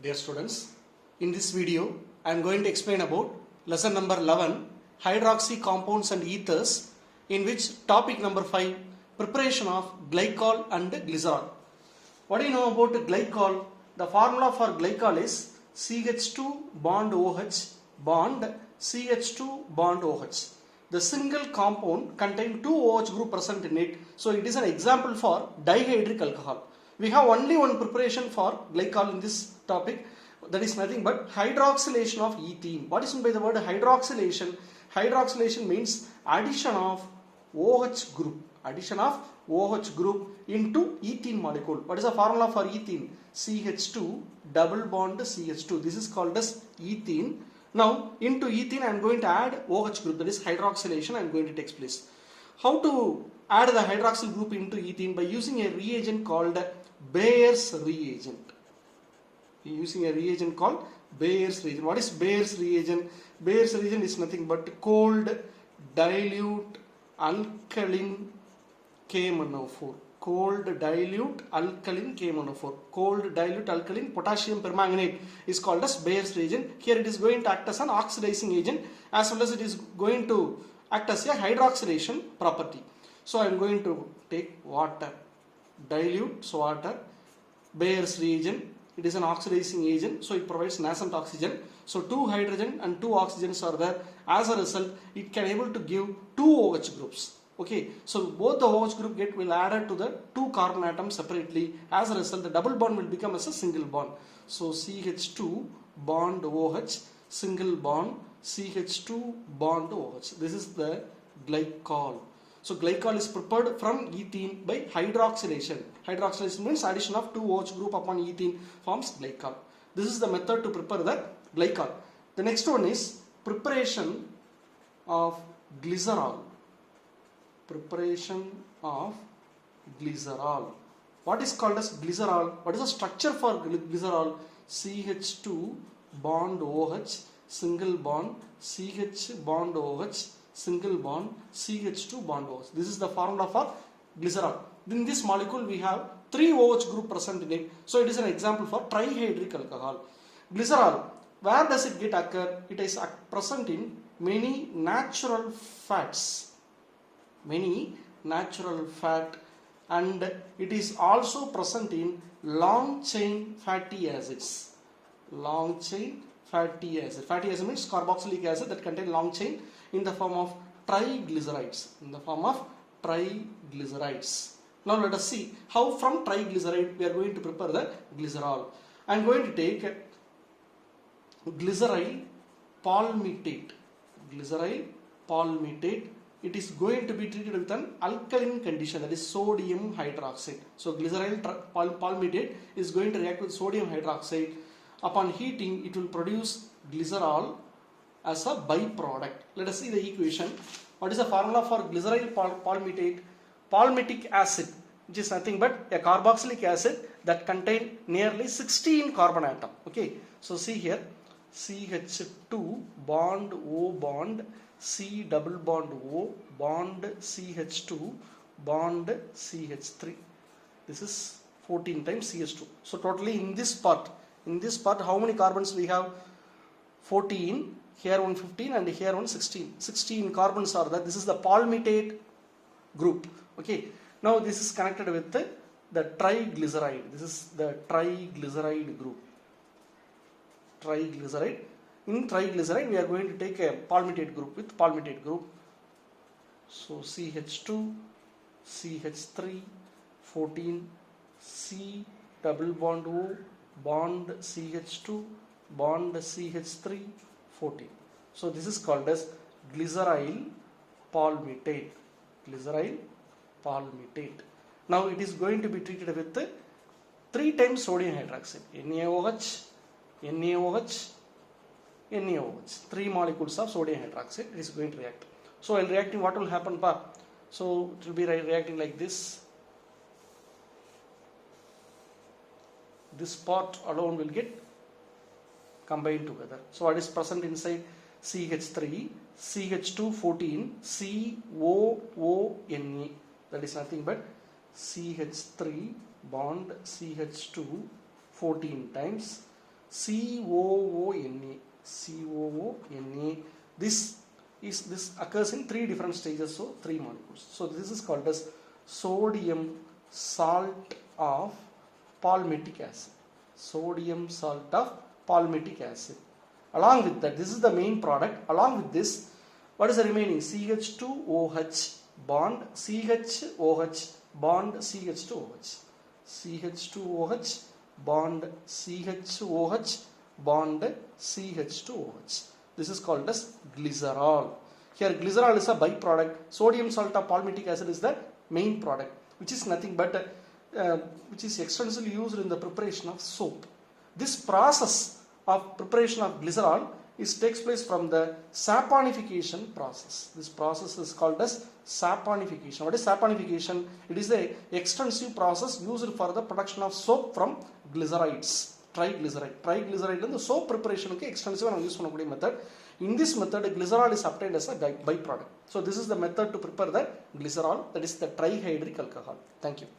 Dear students, in this video I am going to explain about lesson number 11 hydroxy compounds and ethers, in which topic number 5 preparation of glycol and glycerol. What do you know about glycol? The formula for glycol is CH2 bond OH bond CH2 bond OH. The single compound contains two OH group present in it, so it is an example for dihydric alcohol. We have only one preparation for glycol in this topic, that is nothing but hydroxylation of ethene. What is meant by the word hydroxylation? Hydroxylation means addition of OH group into ethene molecule. What is the formula for ethene? CH2 double bond CH2. This is called as ethene. Now into ethene I am going to add OH group, that is hydroxylation I am going to take place. How to add the hydroxyl group into ethene? By using a reagent called Bayer's reagent. Using a reagent called Bayer's reagent. What is Bayer's reagent? Bayer's reagent is nothing but cold dilute alkaline KMnO4. Cold dilute alkaline KMnO4. Cold dilute alkaline potassium permanganate is called as Bayer's reagent. Here it is going to act as an oxidizing agent, as well as it is going to act as a hydroxylation property. So I am going to take water, dilute, so water, Bayer's reagent. It is an oxidizing agent, so it provides nascent oxygen. So two hydrogen and two oxygens are there. As a result, it can able to give two OH groups. Okay, so both the OH group will added to the two carbon atoms separately. As a result, the double bond will become as a single bond. So CH2 bond OH, single bond CH2 bond OH. This is the glycol. So glycol is prepared from ethene by hydroxylation. Hydroxylation means addition of two OH group upon ethene forms glycol. This is the method to prepare the glycol. The next one is preparation of glycerol. Preparation of glycerol. What is called as glycerol? What is the structure for glycerol? CH2 bond OH, single bond CH bond OH, single bond CH2 bond OH. This is the formula for glycerol. In this molecule we have three OH group present in it, so it is an example for trihydric alcohol. Glycerol, where does it get occur? It is present in many natural fats. Many natural fat, and it is also present in long chain fatty acids. Long chain fatty acid. Fatty acid means carboxylic acid that contain long chain in the form of triglycerides. Now let us see how from triglyceride we are going to prepare the glycerol. I am going to take glyceryl palmitate. It is going to be treated with an alkaline condition, that is sodium hydroxide. So glyceryl palmitate is going to react with sodium hydroxide. Upon heating, it will produce glycerol as a byproduct. Let us see the equation. What is the formula for glyceryl palmitate? Palmitic acid, which is nothing but a carboxylic acid that contains nearly 16 carbon atom. Okay, so see here, CH2 bond O bond C double bond O bond CH2 bond CH3. This is 14 times CH2. So totally in this part how many carbons we have? 14, here one 15 and here one 16. 16 carbons are there. This is the palmitate group. Okay. Now this is connected with the triglyceride. This is the triglyceride group. Triglyceride. In triglyceride we are going to take a palmitate group with palmitate group. So CH2, CH3, 14, C double bond O bond CH2 bond CH3, 14. So this is called as glyceryl palmitate. Now it is going to be treated with 3 times sodium hydroxide. NaOH, 3 molecules of sodium hydroxide. It is going to react. So while reacting, what will happen? So it will be reacting like this. This part alone will get combined together. So what is present inside? CH3, CH2, 14, COONA. That is nothing but CH3 bond CH2 14 times COONA. COONA. This occurs in 3 different stages, so 3 molecules. So this is called as sodium salt of palmitic acid. Sodium salt of palmitic acid. Along with that, this is the main product. Along with this, what is the remaining? CH2OH bond CHOH bond CH2OH. CH2OH bond CHOH bond CH2OH. This is called as glycerol. Here glycerol is a byproduct. Sodium salt of palmitic acid is the main product, which is nothing but which is extensively used in the preparation of soap. This process of preparation of glycerol takes place from the saponification process. This process is called as saponification. What is saponification? It is the extensive process used for the production of soap from glycerides. Triglyceride and the soap preparation extensive and use method. In this method, glycerol is obtained as a byproduct. So this is the method to prepare the glycerol, that is the trihydric alcohol. Thank you.